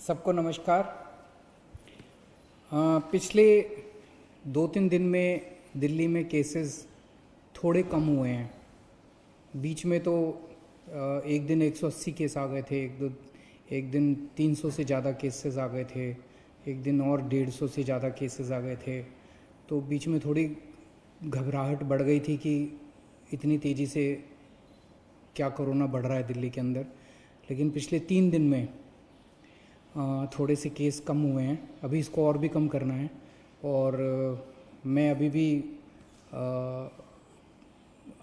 सबको नमस्कार। पिछले 2-3 दिन में दिल्ली में केसेस थोड़े कम हुए हैं। बीच में तो एक दिन 180 केस आ गए थे, एक दिन 300 से ज़्यादा केसेस आ गए थे, एक दिन और 150 से ज़्यादा केसेस आ गए थे। तो बीच में थोड़ी घबराहट बढ़ गई थी कि इतनी तेज़ी से क्या कोरोना बढ़ रहा है दिल्ली के अंदर। लेकिन पिछले 3 दिन में थोड़े से केस कम हुए हैं। अभी इसको और भी कम करना है और मैं अभी भी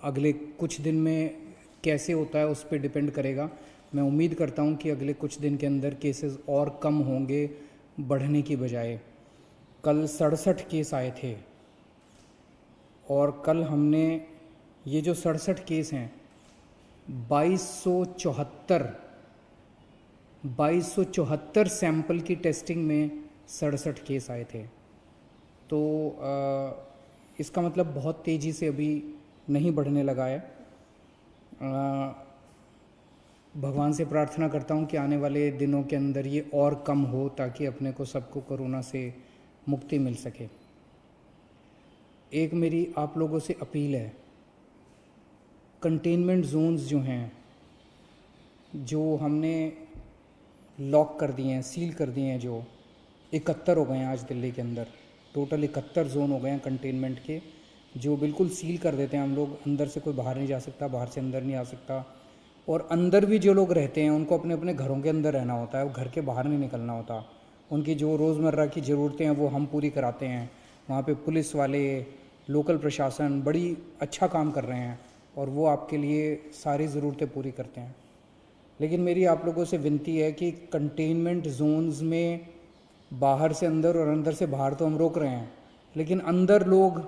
अगले कुछ दिन में कैसे होता है उस पर डिपेंड करेगा। मैं उम्मीद करता हूं कि अगले कुछ दिन के अंदर केसेस और कम होंगे बढ़ने की बजाय। कल 67 केस आए थे और कल हमने ये जो 67 केस हैं 2274 सैंपल की टेस्टिंग में 67 केस आए थे। तो इसका मतलब बहुत तेज़ी से अभी नहीं बढ़ने लगा है। भगवान से प्रार्थना करता हूँ कि आने वाले दिनों के अंदर ये और कम हो ताकि अपने को सबको कोरोना से मुक्ति मिल सके। एक मेरी आप लोगों से अपील है, कंटेनमेंट जोन्स जो हैं, जो हमने लॉक कर दिए हैं, सील कर दिए हैं, जो 71 हो गए हैं आज दिल्ली के अंदर, टोटल 71 जोन हो गए हैं कंटेनमेंट के, जो बिल्कुल सील कर देते हैं हम लोग। अंदर से कोई बाहर नहीं जा सकता, बाहर से अंदर नहीं आ सकता। और अंदर भी जो लोग रहते हैं उनको अपने अपने घरों के अंदर रहना होता है, घर के बाहर नहीं निकलना होता। उनकी जो रोज़मर्रा की ज़रूरतें हैं वो हम पूरी कराते हैं। वहाँ पे पुलिस वाले, लोकल प्रशासन बड़ी अच्छा काम कर रहे हैं और वो आपके लिए सारी ज़रूरतें पूरी करते हैं। लेकिन मेरी आप लोगों से विनती है कि कंटेनमेंट जोन्स में बाहर से अंदर और अंदर से बाहर तो हम रोक रहे हैं, लेकिन अंदर लोग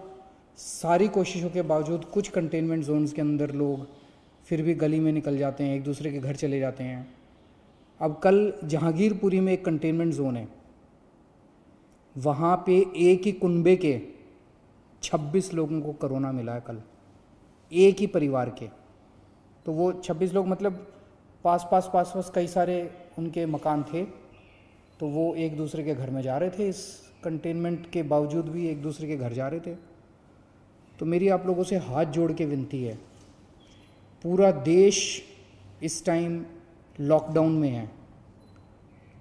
सारी कोशिशों के बावजूद कुछ कंटेनमेंट जोन्स के अंदर लोग फिर भी गली में निकल जाते हैं, एक दूसरे के घर चले जाते हैं। अब कल जहांगीरपुरी में एक कंटेनमेंट जोन है, वहाँ पे एक ही कुनबे के 26 लोगों को कोरोना मिला है कल, एक ही परिवार के। तो वो 26 लोग मतलब पास पास कई सारे उनके मकान थे, तो वो एक दूसरे के घर में जा रहे थे। इस कंटेनमेंट के बावजूद भी एक दूसरे के घर जा रहे थे। तो मेरी आप लोगों से हाथ जोड़ के विनती है, पूरा देश इस टाइम लॉकडाउन में है।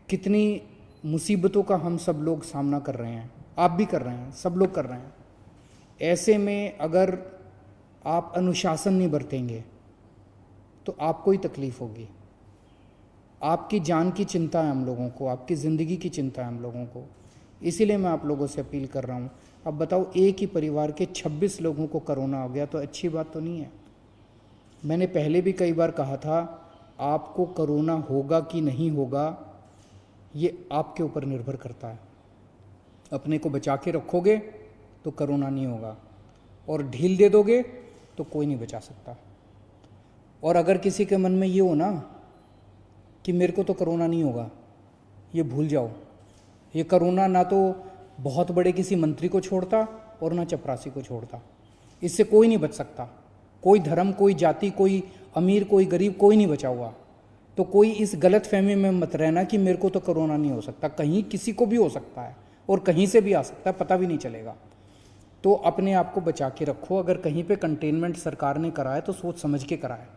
कितनी मुसीबतों का हम सब लोग सामना कर रहे हैं, आप भी कर रहे हैं, सब लोग कर रहे हैं। ऐसे में अगर आप अनुशासन नहीं बरतेंगे तो आपको ही तकलीफ होगी। आपकी जान की चिंता है हम लोगों को, आपकी ज़िंदगी की चिंता है हम लोगों को। इसीलिए मैं आप लोगों से अपील कर रहा हूँ। अब बताओ, एक ही परिवार के 26 लोगों को कोरोना हो गया तो अच्छी बात तो नहीं है। मैंने पहले भी कई बार कहा था, आपको कोरोना होगा कि नहीं होगा ये आपके ऊपर निर्भर करता है। अपने को बचा के रखोगे तो कोरोना नहीं होगा, और ढील दे दोगे तो कोई नहीं बचा सकता। और अगर किसी के मन में ये हो ना कि मेरे को तो कोरोना नहीं होगा, ये भूल जाओ। ये कोरोना ना तो बहुत बड़े किसी मंत्री को छोड़ता और ना चपरासी को छोड़ता। इससे कोई नहीं बच सकता। कोई धर्म, कोई जाति, कोई अमीर, कोई गरीब, कोई नहीं बचा हुआ। तो कोई इस गलत फहमी में मत रहना कि मेरे को तो कोरोना नहीं हो सकता। कहीं किसी को भी हो सकता है और कहीं से भी आ सकता है, पता भी नहीं चलेगा। तो अपने आप को बचा के रखो। अगर कहीं पे कंटेनमेंट सरकार ने कराए तो सोच समझ के कराए,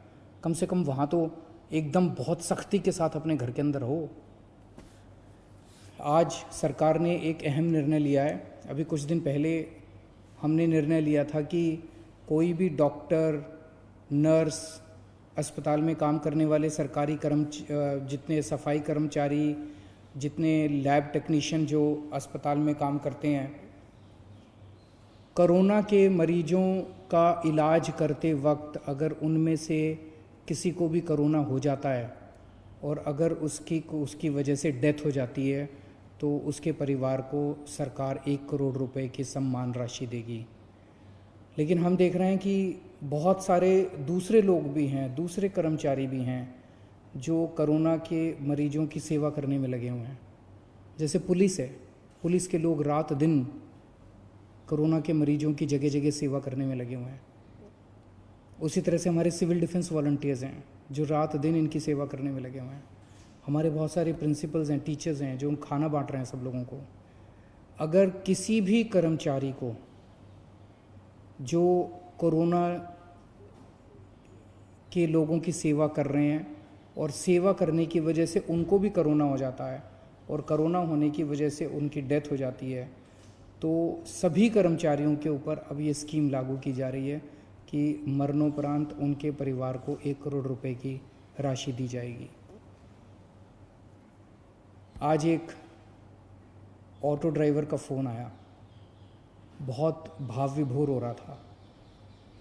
कम से कम वहाँ तो एकदम बहुत सख्ती के साथ अपने घर के अंदर हो। आज सरकार ने एक अहम निर्णय लिया है। अभी कुछ दिन पहले हमने निर्णय लिया था कि कोई भी डॉक्टर, नर्स, अस्पताल में काम करने वाले सरकारी जितने सफाई कर्मचारी, जितने लैब टेक्नीशियन जो अस्पताल में काम करते हैं, कोरोना के मरीजों का इलाज करते वक्त अगर उनमें से किसी को भी कोरोना हो जाता है और अगर उसकी वजह से डेथ हो जाती है तो उसके परिवार को सरकार 1 करोड़ रुपए की सम्मान राशि देगी। लेकिन हम देख रहे हैं कि बहुत सारे दूसरे लोग भी हैं, दूसरे कर्मचारी भी हैं जो कोरोना के मरीजों की सेवा करने में लगे हुए हैं। जैसे पुलिस है, पुलिस के लोग रात दिन कोरोना के मरीजों की जगह जगह सेवा करने में लगे हुए हैं। उसी तरह से हमारे सिविल डिफेंस वॉलंटियर्स हैं जो रात दिन इनकी सेवा करने में लगे हुए हैं। हमारे बहुत सारे प्रिंसिपल्स हैं, टीचर्स हैं जो खाना बांट रहे हैं सब लोगों को। अगर किसी भी कर्मचारी को जो कोरोना के लोगों की सेवा कर रहे हैं और सेवा करने की वजह से उनको भी कोरोना हो जाता है और कोरोना होने की वजह से उनकी डेथ हो जाती है, तो सभी कर्मचारियों के ऊपर अब ये स्कीम लागू की जा रही है कि मरणोपरांत उनके परिवार को 1 करोड़ रुपए की राशि दी जाएगी। आज एक ऑटो ड्राइवर का फ़ोन आया, बहुत भाव विभोर हो रहा था,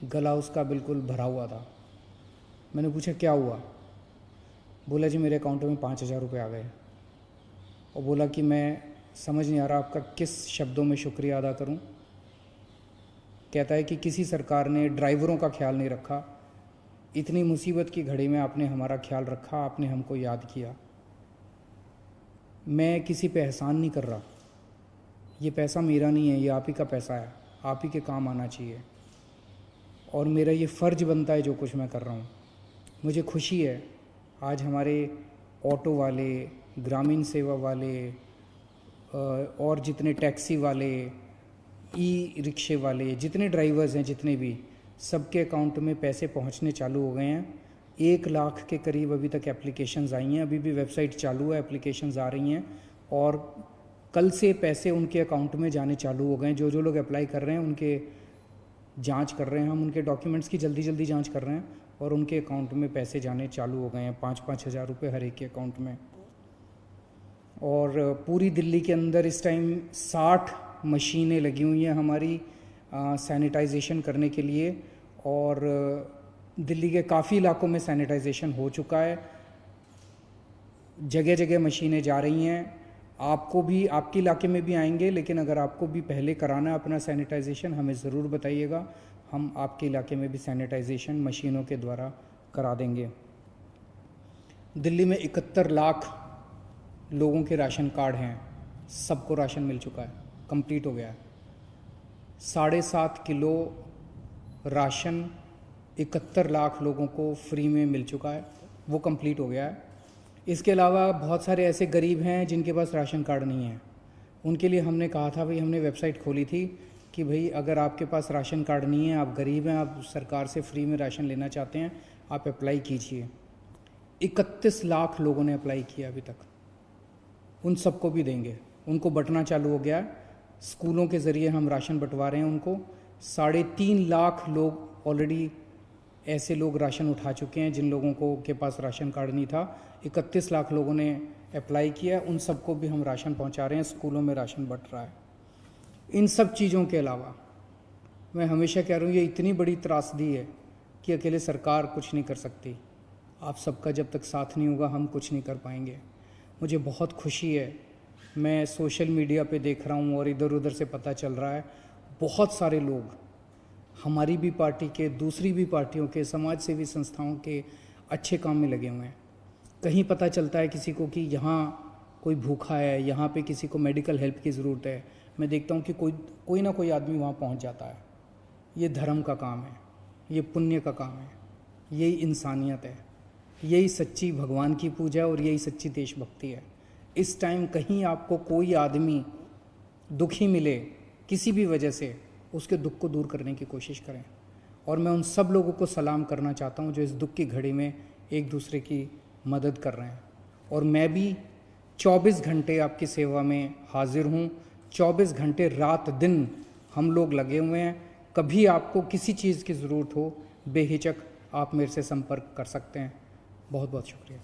गला उसका बिल्कुल भरा हुआ था। मैंने पूछा क्या हुआ? बोला जी मेरे अकाउंट में 5,000 रुपये आ गए। और बोला कि मैं समझ नहीं आ रहा आपका किस शब्दों में शुक्रिया अदा करूं। कहता है कि किसी सरकार ने ड्राइवरों का ख्याल नहीं रखा, इतनी मुसीबत की घड़ी में आपने हमारा ख्याल रखा, आपने हमको याद किया। मैं किसी पे एहसान नहीं कर रहा, ये पैसा मेरा नहीं है, ये आप ही का पैसा है, आप ही के काम आना चाहिए और मेरा ये फ़र्ज़ बनता है जो कुछ मैं कर रहा हूँ। मुझे खुशी है आज हमारे ऑटो वाले, ग्रामीण सेवा वाले और जितने टैक्सी वाले, ई रिक्शे वाले, जितने ड्राइवर्स हैं, जितने भी, सबके अकाउंट में पैसे पहुंचने चालू हो गए हैं। 1 लाख के करीब अभी तक एप्लीकेशंस आई हैं, अभी भी वेबसाइट चालू है, एप्लीकेशंस आ रही हैं और कल से पैसे उनके अकाउंट में जाने चालू हो गए हैं। जो लोग अप्लाई कर रहे हैं उनके जांच कर रहे हैं, हम उनके डॉक्यूमेंट्स की जल्दी जांच कर रहे हैं और उनके अकाउंट में पैसे जाने चालू हो गए हैं, 5-5 हज़ार रुपये हर एक के अकाउंट में। और पूरी दिल्ली के अंदर इस टाइम 60 मशीनें लगी हुई हैं हमारी सैनिटाइजेशन करने के लिए और दिल्ली के काफ़ी इलाकों में सैनिटाइजेशन हो चुका है। जगह जगह मशीनें जा रही हैं, आपको भी आपके इलाके में भी आएंगे, लेकिन अगर आपको भी पहले कराना है अपना सैनिटाइजेशन हमें ज़रूर बताइएगा, हम आपके इलाके में भी सैनिटाइजेशन मशीनों के द्वारा करा देंगे। दिल्ली में 71 लाख लोगों के राशन कार्ड हैं, सबको राशन मिल चुका है, कंप्लीट हो गया है। 7.5 किलो राशन 71 लाख लोगों को फ्री में मिल चुका है, वो कंप्लीट हो गया है। इसके अलावा बहुत सारे ऐसे गरीब हैं जिनके पास राशन कार्ड नहीं है, उनके लिए हमने कहा था भाई, हमने वेबसाइट खोली थी कि भाई अगर आपके पास राशन कार्ड नहीं है, आप गरीब हैं, आप सरकार से फ्री में राशन लेना चाहते हैं, आप अप्लाई कीजिए। 31 लाख लोगों ने अप्लाई किया अभी तक, उन सबको भी देंगे। उनको बंटना चालू हो गया है, स्कूलों के ज़रिए हम राशन बंटवा रहे हैं उनको। 3.5 लाख लोग ऑलरेडी ऐसे लोग राशन उठा चुके हैं जिन लोगों को के पास राशन कार्ड नहीं था। 31 लाख लोगों ने अप्लाई किया, उन सबको भी हम राशन पहुंचा रहे हैं, स्कूलों में राशन बंट रहा है। इन सब चीज़ों के अलावा मैं हमेशा कह रहा हूँ, ये इतनी बड़ी त्रासदी है कि अकेले सरकार कुछ नहीं कर सकती। आप सबका जब तक साथ नहीं होगा हम कुछ नहीं कर पाएंगे। मुझे बहुत खुशी है, मैं सोशल मीडिया पे देख रहा हूँ और इधर उधर से पता चल रहा है, बहुत सारे लोग हमारी भी पार्टी के, दूसरी भी पार्टियों के, समाज सेवी संस्थाओं के अच्छे काम में लगे हुए हैं। कहीं पता चलता है किसी को कि यहाँ कोई भूखा है, यहाँ पे किसी को मेडिकल हेल्प की ज़रूरत है, मैं देखता हूँ कि कोई ना कोई आदमी वहाँ पहुँच जाता है। ये धर्म का काम है, ये पुण्य का काम है, यही इंसानियत है, यही सच्ची भगवान की पूजा और यही सच्ची देशभक्ति है। इस टाइम कहीं आपको कोई आदमी दुखी मिले किसी भी वजह से, उसके दुख को दूर करने की कोशिश करें। और मैं उन सब लोगों को सलाम करना चाहता हूँ जो इस दुख की घड़ी में एक दूसरे की मदद कर रहे हैं। और मैं भी 24 घंटे आपकी सेवा में हाजिर हूँ, 24 घंटे रात दिन हम लोग लगे हुए हैं। कभी आपको किसी चीज़ की ज़रूरत हो, बेहिचक आप मेरे से संपर्क कर सकते हैं। बहुत बहुत शुक्रिया।